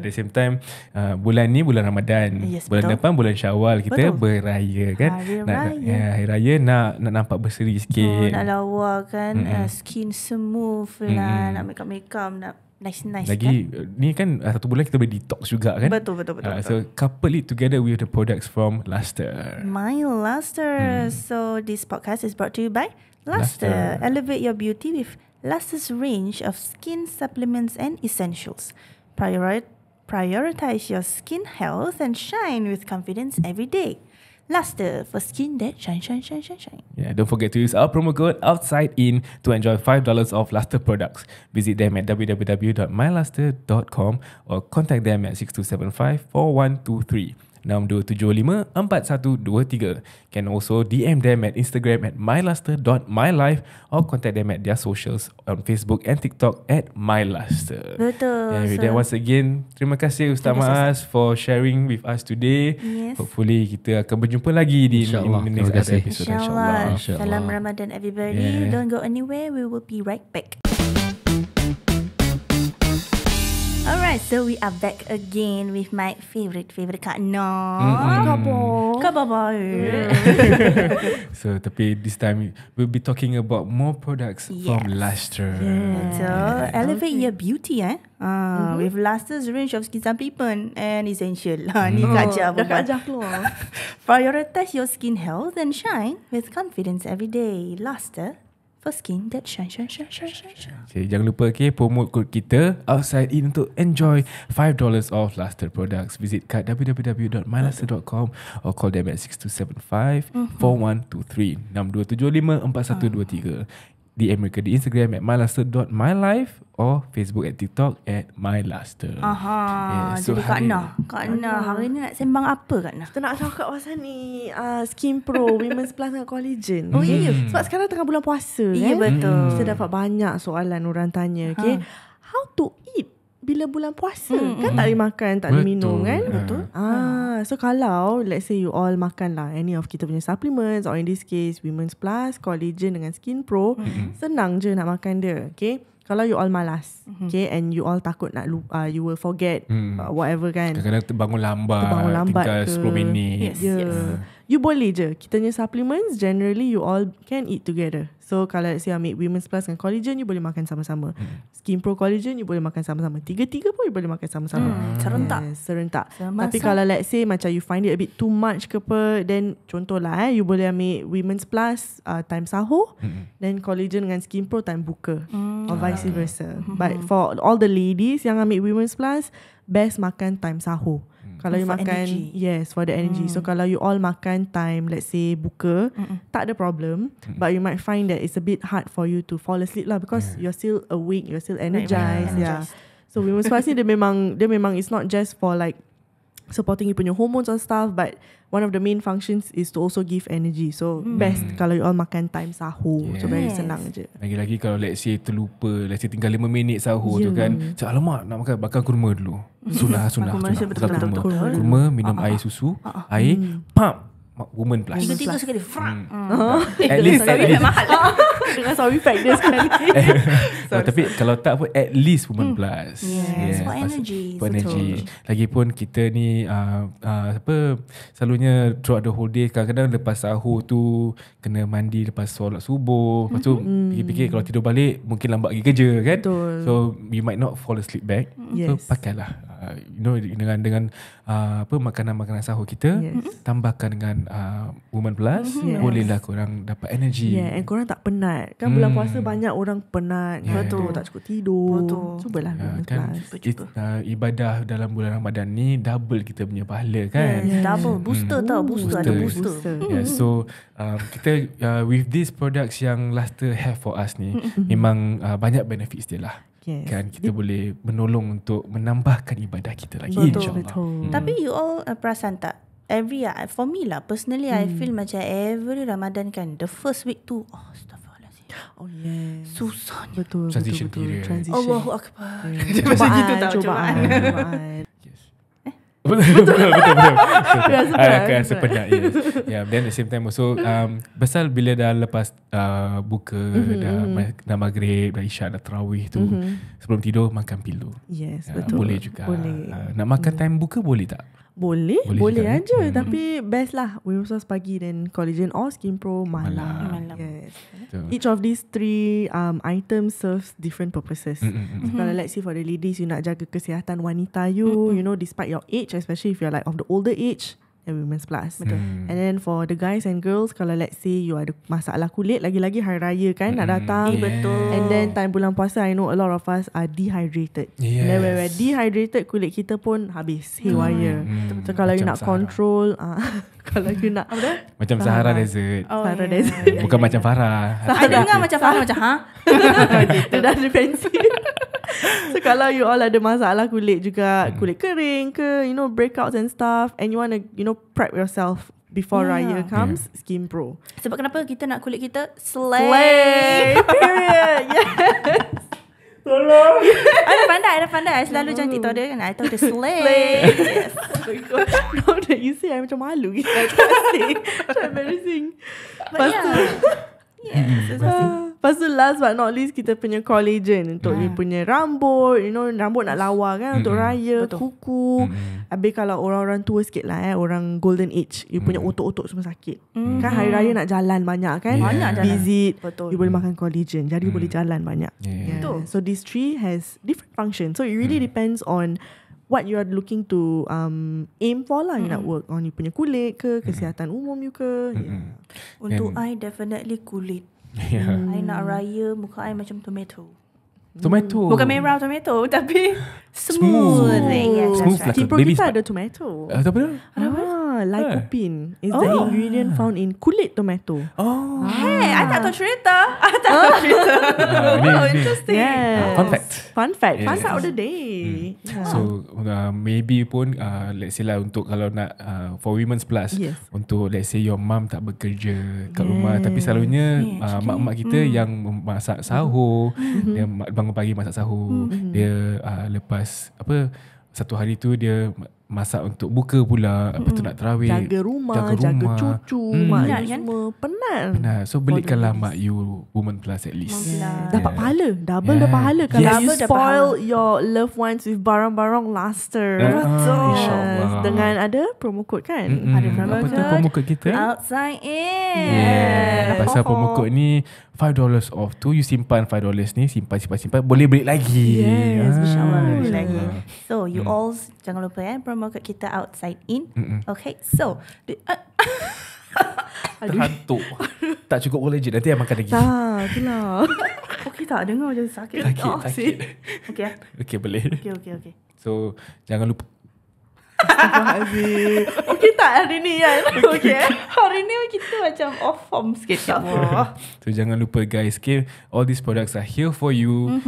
At the same time, bulan ni bulan Ramadan, bulan depan bulan Syawal, kita berraya kan. Hari raya nak nampak berseri sikit,
nak lawa kan, skin smooth lah, nak makeup nak nice
lagi
kan?
Ni kan satu bulan kita boleh detox juga kan.
Betul.
So couple it together with the products from Luster.
My Luster. So this podcast is brought to you by Luster. Elevate your beauty with Luster's range of skin supplements and essentials. Prioritize your skin health and shine with confidence every day. Luster, for skin that shine.
Yeah, don't forget to use our promo code OUTSIDEIN to enjoy $5 off Luster products. Visit them at www.myluster.com or contact them at 6275-4123. 6275-4123. Can also DM them at Instagram at myluster.mylife or contact them at their socials on Facebook and TikTok at myluster.
Betul.
Then once again, terima kasih Ustaz Maaz for sharing with us today. Hopefully kita akan berjumpa lagi di next episode.
InsyaAllah. Salam Ramadan everybody. Don't go anywhere. We will be right back. Alright, so we are back again with my favorite Kak Noh. Khabar.
So, tapi this time we'll be talking about more products from Luster.
So, elevate your beauty with Luster's range of skin supplement and essential. Ni Kak Jah keluar. Prioritize your skin health and shine with confidence every day. Luster, for skin that shine.
Okay, jangan lupa promote code kita Outside In untuk enjoy $5 off Luster products. Visit kat www.myluster.com or call them at 6275-4123 6275-4123. DM mereka di Instagram at myluster.mylife or Facebook at TikTok at myluster.
So jadi Kak Noh hari ni nak sembang apa Kak Noh?
Kita nak cakap pasal ni Skin Pro, Women's Plus dengan Collagen. Sebab sekarang tengah bulan puasa kan.
Ya betul.
Kita dapat banyak soalan orang tanya. How to eat bila bulan puasa? Kan tak boleh makan, tak boleh minum kan.
Betul.
So kalau let's say you all makan lah any of kita punya supplements, or in this case Women's Plus, Collagen dengan Skin Pro, senang je nak makan dia. Okay, kalau you all malas, okay, and you all takut nak you will forget whatever kan.
Kadang-kadang terbangun lambat tinggal 10 minit.
Yes. You boleh je. Kita punya supplements generally you all can eat together. So kalau let's say ambil Women's Plus dengan Collagen, you boleh makan sama-sama. Skin Pro, Collagen you boleh makan sama-sama. Tiga-tiga pun you boleh makan sama-sama. Serentak. Tapi kalau let's say macam you find it a bit too much ke apa, then contohlah you boleh ambil Women's Plus time sahur, then Collagen dengan Skin Pro time buka, or vice versa. But for all the ladies yang ambil Women's Plus, best makan time sahur. Kalau you makan energy. Yes, for the energy. So kalau you all makan time, let's say buka, tak ada problem. But you might find that it's a bit hard for you to fall asleep lah, because you're still awake, you're still energized. So Women's Plus ni dia memang it's not just for like supporting you punya hormones and stuff, but one of the main functions is to also give energy. So best kalau you all makan time sahur. So very senang je.
Lagi-lagi kalau let's say terlupa, let's say tinggal 5 minit sahur tu kan, alamak nak makan kurma dulu. Sunnah. Kurma, minum air susu, air, Women Plus.
Tiga-tiga sekali.
At least
mahal.
dengan suami pack dia sekali.
Tapi kalau tak pun at least Woman Plus.
Yes, for energy.
For energy. Lagipun kita ni selalunya throughout the whole day, kadang-kadang lepas sahur tu kena mandi lepas solat subuh. Lepas tu fikir-fikir kalau tidur balik mungkin lambat pergi kerja kan.
Betul.
So you might not fall asleep back. So pakailah dengan makanan-makanan sahur kita, tambahkan dengan Woman Plus, bolehlah korang dapat energy.
And korang tak penat. Kan bulan puasa banyak orang penat. Betul. Tak cukup tidur. Cubalah Woman Plus.
Ibadah dalam bulan Ramadan ni double kita punya pahala kan.
Double booster tau. Booster.
So kita with these products yang Luster have for us ni, memang banyak benefits dia lah. Kan kita boleh menolong untuk menambahkan ibadah kita lagi, insyaAllah.
Tapi you all perasan tak, for me lah personally, I feel macam every Ramadan kan, the first week tu astaghfirullahaladzim, susahnya.
Betul.
Transition period.
Allahu Akbar.
Cubaan.
Betul. Rasa penat. Yes. Then at the same time also pasal bila dah lepas buka, dah maghrib, dah isyak, dah tarawih tu, sebelum tidur makan pilu.
Yes, betul.
Boleh juga.
Boleh.
Nak makan time buka boleh tak?
Boleh aja. Tapi best lah Women's Plus pagi, then Collagen or Skin Pro malam. Yes. Each of these 3 items serves different purposes. So kalau let's say for the ladies, you nak jaga kesihatan wanita you, you know, despite your age, especially if you're like of the older age, then Women's Plus. And then for the guys and girls, kalau let's say you ada masalah kulit, lagi-lagi hari raya kan nak datang.
Betul.
And then time bulan puasa, I know a lot of us are dehydrated.
Yes.
And when we're dehydrated, kulit kita pun habis haywire. So kalau you nak
Macam
control kalau you nak
macam Sahara Desert.
Sahara Desert.
Bukan macam Farah.
I dengar macam Farah macam
Itu dah defensive. So kalau you all ada masalah kulit juga, kulit kering ke, you know, breakouts and stuff, and you want to, you know, prep yourself before Raya comes, Skin Pro.
Sebab kenapa kita nak kulit kita slay.
Period. Yes.
Tolong. Ada pandai. I selalu cantik tau dia kan. I tahu dia slay. Yes.
Oh my God. Now that you say, I macam malu. I can't say. It's embarrassing. Lepas tu last but not least, kita punya collagen untuk you punya rambut. You know, rambut nak lawa kan, untuk raya. Kuku. Habis kalau orang-orang tua sikit lah, orang golden age, you punya otot-otot semua sakit. Kan hari raya nak jalan banyak kan,
Banyak jalan.
visit.
Betul.
You boleh makan collagen, jadi you boleh jalan banyak.
Betul.
So these 3 has different functions. So it really depends on what you are looking to aim for lah. You nak work on you punya kulit ke, kesihatan umum you ke.
Untuk I definitely kulit. I nak raya muka I macam tomato. Bukan merah tomato, tapi smooth. Yes,
Smooth
that's right.
Skin Pro
baby
kita
spot.
ada tomato.
Apa dia?
Lycopene is the ingredient found in kulit tomato.
Hey, I tak tahu cerita.
Interesting.
Yes.
Fun fact.
Fun fact of the day.
So maybe pun let's say lah, untuk kalau nak for Women's Plus, untuk let's say your mum tak bekerja kat rumah, tapi selalunya mak-mak kita yang masak sahur, dia bangun pagi masak sahur, dia lepas satu hari tu dia masak untuk buka pula, lepas tu nak tarawih,
jaga rumah, jaga cucu, mak you semua penat.
So belikanlah mak you Woman Plus at least.
Dapat pahala, double the pahala kalau you spoil your loved ones with barang-barang Luster.
InsyaAllah.
Dengan ada promo code kan? Ada promo
Apa tu
code
promo code kita?
Outside in.
Pasal promo code ni $5 off tu, you simpan $5 ni, simpan, boleh beli lagi.
Yes, insyaAllah boleh lagi. So you all jangan lupa promo code kita outside in. Okay, so
terhantuk. Tak cukup collagen, nanti makan lagi.
Itulah.
Okay tak dengar macam sakit.
Sakit. Okay, boleh.
Okay.
So jangan lupa.
Okay tak hari ni kan? Okay.
Hari ni kita macam off form sikit.
So jangan lupa guys, okay, all these products are here for you.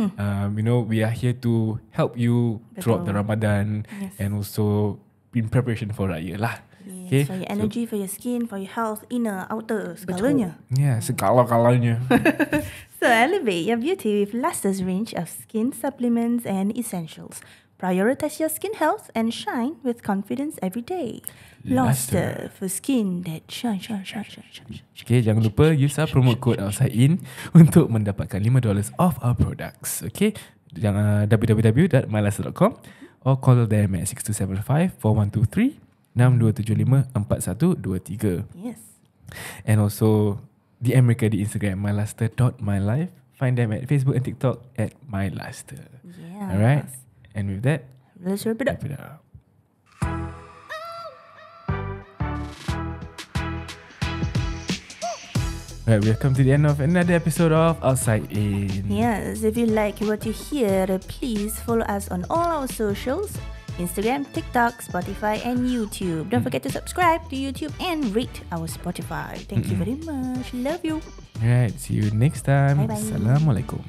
You know, we are here to help you throughout the Ramadan, and also in preparation for Raya lah. Okay,
for your energy, for your skin, for your health, inner, outer, segalanya.
Segala-galanya.
So elevate your beauty with Luster's range of skin supplements and essentials. Prioritize your skin health and shine with confidence every day. Luster for skin that shine.
Okay, jangan lupa use our promo code OutsideIn untuk mendapatkan $5 off our products. Okay, www.myluster.com or call them at 6275-4123 6275-4123.
Yes.
And also DM mereka di Instagram myluster.mylife. Find them at Facebook and TikTok at myluster.
Yeah.
Alright. And with that,
let's wrap it up.
Right, we have come to the end of another episode of Outside In.
Yes, if you like what you hear, please follow us on all our socials: Instagram, TikTok, Spotify and YouTube. Don't forget to subscribe to YouTube and rate our Spotify. Thank you very much. Love you.
Alright, see you next time.
Bye-bye.
Assalamualaikum.